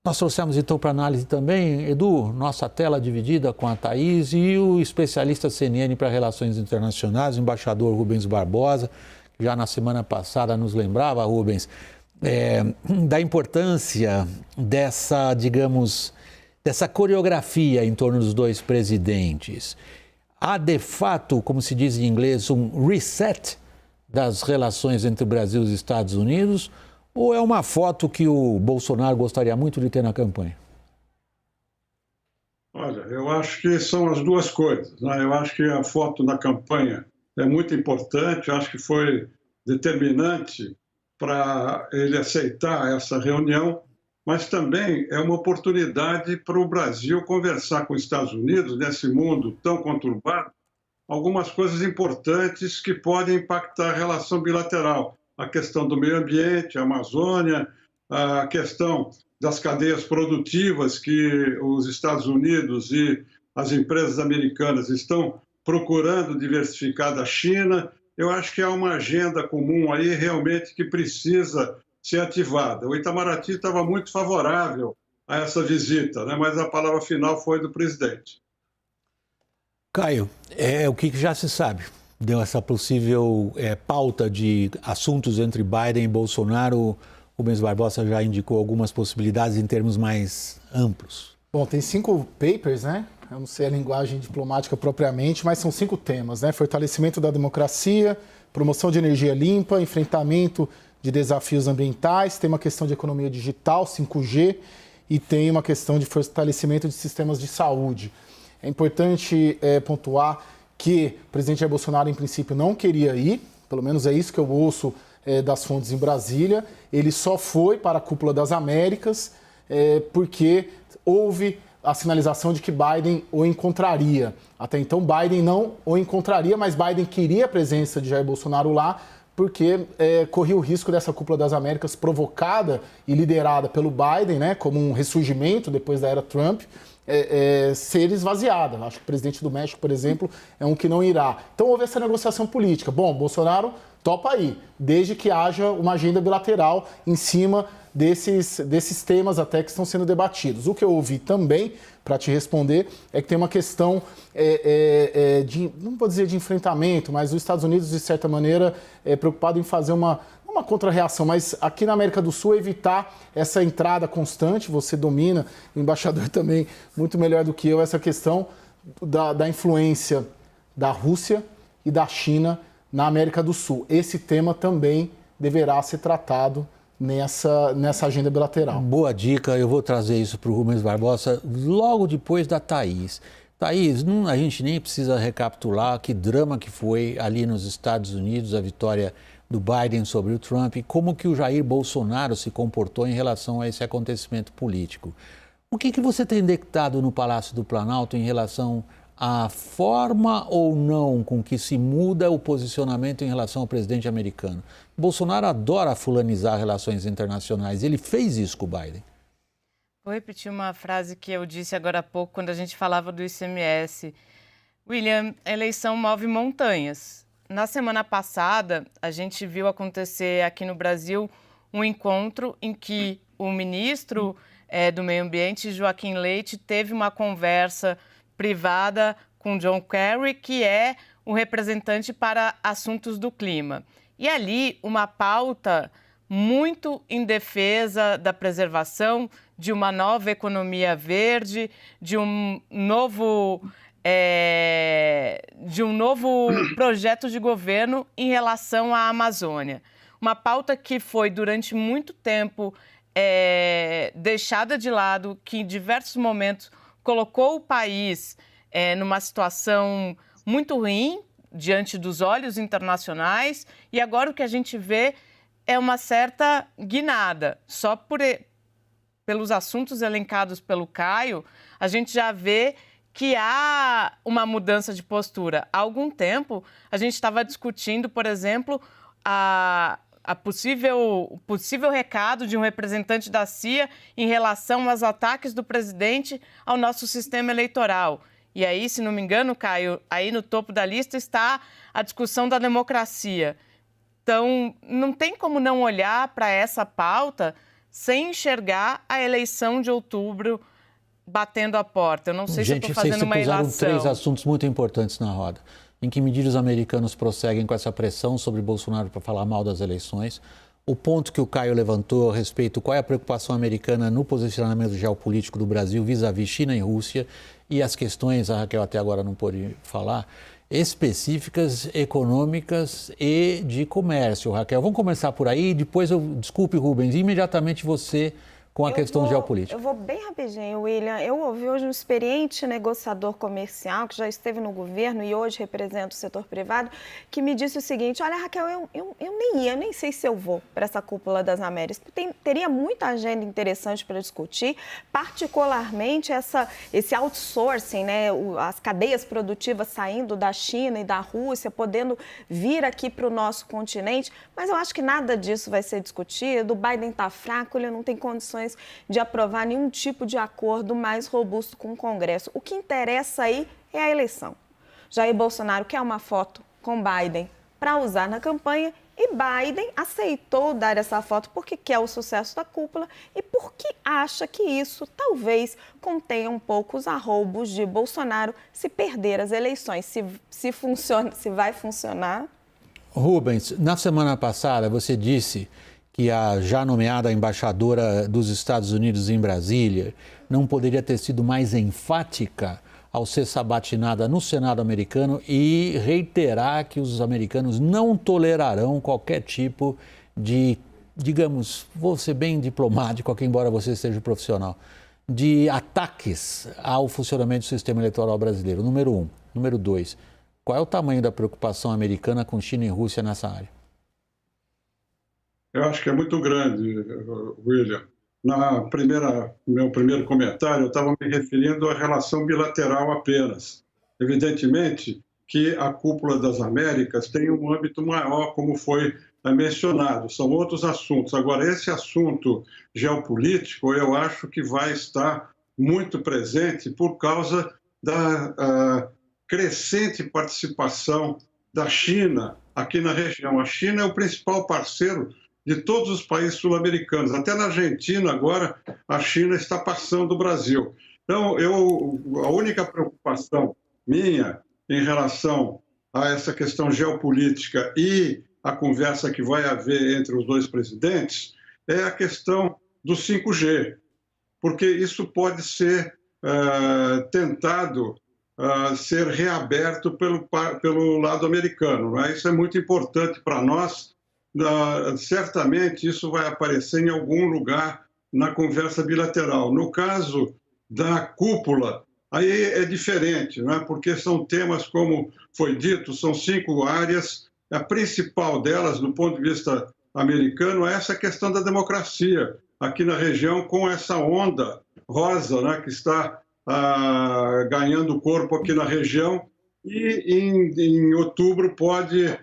Nós trouxemos então para análise também, Edu, nossa tela dividida com a Thaís e o especialista CNN para Relações Internacionais, o embaixador Rubens Barbosa, que já na semana passada nos lembrava, Rubens, da importância dessa, digamos, dessa coreografia em torno dos dois presidentes. Há de fato, como se diz em inglês, um reset das relações entre o Brasil e os Estados Unidos, ou é uma foto que o Bolsonaro gostaria muito de ter na campanha? Olha, eu acho que são as duas coisas, né? Eu acho que a foto na campanha é muito importante, eu acho que foi determinante para ele aceitar essa reunião, mas também é uma oportunidade para o Brasil conversar com os Estados Unidos, nesse mundo tão conturbado, algumas coisas importantes que podem impactar a relação bilateral. A questão do meio ambiente, a Amazônia, a questão das cadeias produtivas que os Estados Unidos e as empresas americanas estão procurando diversificar da China. Eu acho que há uma agenda comum aí realmente que precisa ser ativada. O Itamaraty estava muito favorável a essa visita, né? Mas a palavra final foi do presidente. Caio, o que já se sabe? Deu essa possível pauta de assuntos entre Biden e Bolsonaro. O Rubens Barbosa já indicou algumas possibilidades em termos mais amplos. Bom, tem 5 papers, né? Eu não sei a linguagem diplomática propriamente, mas são 5 temas, né? Fortalecimento da democracia, promoção de energia limpa, enfrentamento de desafios ambientais, tem uma questão de economia digital, 5G, e tem uma questão de fortalecimento de sistemas de saúde. É importante pontuar que o presidente Jair Bolsonaro, em princípio, não queria ir, pelo menos é isso que eu ouço das fontes em Brasília. Ele só foi para a Cúpula das Américas porque houve a sinalização de que Biden o encontraria. Até então, Biden não o encontraria, mas Biden queria a presença de Jair Bolsonaro lá porque corria o risco dessa Cúpula das Américas provocada e liderada pelo Biden, né, como um ressurgimento depois da era Trump, ser esvaziada. Acho que o presidente do México, por exemplo, é um que não irá. Então houve essa negociação política. Bom, Bolsonaro topa aí, desde que haja uma agenda bilateral em cima desses temas até que estão sendo debatidos. O que eu ouvi também, para te responder, é que tem uma questão não vou dizer de enfrentamento, mas os Estados Unidos, de certa maneira, é preocupado em fazer uma contra-reação, mas aqui na América do Sul evitar essa entrada constante. Você domina, o embaixador também, muito melhor do que eu, essa questão da influência da Rússia e da China na América do Sul. Esse tema também deverá ser tratado nessa agenda bilateral. Boa dica, eu vou trazer isso para o Rubens Barbosa logo depois da Thaís. Thaís, a gente nem precisa recapitular que drama que foi ali nos Estados Unidos, a vitória do Biden sobre o Trump, e como que o Jair Bolsonaro se comportou em relação a esse acontecimento político. O que você tem detectado no Palácio do Planalto em relação à forma ou não com que se muda o posicionamento em relação ao presidente americano? Bolsonaro adora fulanizar relações internacionais. Ele fez isso com o Biden. Vou repetir uma frase que eu disse agora há pouco, quando a gente falava do ICMS. William, a eleição move montanhas. Na semana passada, a gente viu acontecer aqui no Brasil um encontro em que o ministro do Meio Ambiente, Joaquim Leite, teve uma conversa privada com John Kerry, que é o representante para assuntos do clima. E ali, uma pauta muito em defesa da preservação de uma nova economia verde, de um novo projeto de governo em relação à Amazônia. Uma pauta que foi, durante muito tempo, deixada de lado, que em diversos momentos colocou o país numa situação muito ruim diante dos olhos internacionais, e agora o que a gente vê é uma certa guinada. Só pelos assuntos elencados pelo Caio, a gente já vê que há uma mudança de postura. Há algum tempo, a gente estava discutindo, por exemplo, o possível recado de um representante da CIA em relação aos ataques do presidente ao nosso sistema eleitoral. E aí, se não me engano, Caio, aí no topo da lista está a discussão da democracia. Então, não tem como não olhar para essa pauta sem enxergar a eleição de outubro batendo a porta. Eu não sei se estou fazendo uma ilação. Gente, vocês puseram 3 assuntos muito importantes na roda. Em que medida os americanos prosseguem com essa pressão sobre Bolsonaro para falar mal das eleições? O ponto que o Caio levantou a respeito qual é a preocupação americana no posicionamento geopolítico do Brasil vis-à-vis China e Rússia, e as questões, a Raquel até agora não pôde falar, específicas, econômicas e de comércio. Raquel, vamos começar por aí, depois desculpe, Rubens, imediatamente você com a questão geopolítica. Eu vou bem rapidinho, William. Eu ouvi hoje um experiente negociador comercial que já esteve no governo e hoje representa o setor privado, que me disse o seguinte: olha, Raquel, eu nem sei se eu vou para essa cúpula das Américas. Teria muita agenda interessante para discutir, particularmente esse outsourcing, né? As cadeias produtivas saindo da China e da Rússia, podendo vir aqui para o nosso continente, mas eu acho que nada disso vai ser discutido. O Biden está fraco, ele não tem condições de aprovar nenhum tipo de acordo mais robusto com o Congresso. O que interessa aí é a eleição. Jair Bolsonaro quer uma foto com Biden para usar na campanha e Biden aceitou dar essa foto porque quer o sucesso da cúpula e porque acha que isso talvez contenha um pouco os arroubos de Bolsonaro se perder as eleições. Se vai funcionar. Rubens, na semana passada você disse que a já nomeada embaixadora dos Estados Unidos em Brasília não poderia ter sido mais enfática ao ser sabatinada no Senado americano e reiterar que os americanos não tolerarão qualquer tipo de, digamos, vou ser bem diplomático aqui, embora você seja profissional, de ataques ao funcionamento do sistema eleitoral brasileiro, número 1. Número 2, qual é o tamanho da preocupação americana com China e Rússia nessa área? Eu acho que é muito grande, William. No meu primeiro comentário, eu estava me referindo à relação bilateral apenas. Evidentemente que a Cúpula das Américas tem um âmbito maior, como foi mencionado, são outros assuntos. Agora, esse assunto geopolítico, eu acho que vai estar muito presente por causa da crescente participação da China aqui na região. A China é o principal parceiro de todos os países sul-americanos. Até na Argentina, agora, a China está passando o Brasil. Então, a única preocupação minha em relação a essa questão geopolítica e a conversa que vai haver entre os dois presidentes é a questão do 5G, porque isso pode ser tentado ser reaberto pelo lado americano, não é? Isso é muito importante para nós. Certamente isso vai aparecer em algum lugar na conversa bilateral. No caso da cúpula, aí é diferente, não é? Porque são temas, como foi dito, são 5 áreas. A principal delas, do ponto de vista americano, é essa questão da democracia aqui na região, com essa onda rosa, né, que está ganhando corpo aqui na região, e em outubro pode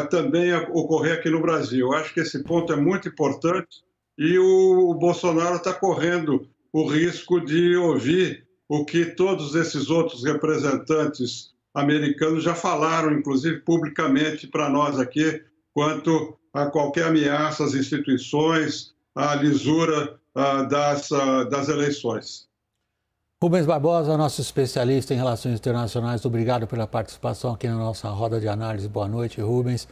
também ocorrer aqui no Brasil. Eu acho que esse ponto é muito importante e o Bolsonaro está correndo o risco de ouvir o que todos esses outros representantes americanos já falaram, inclusive publicamente para nós aqui, quanto a qualquer ameaça às instituições, à lisura das eleições. Rubens Barbosa, nosso especialista em relações internacionais, obrigado pela participação aqui na nossa roda de análise. Boa noite, Rubens.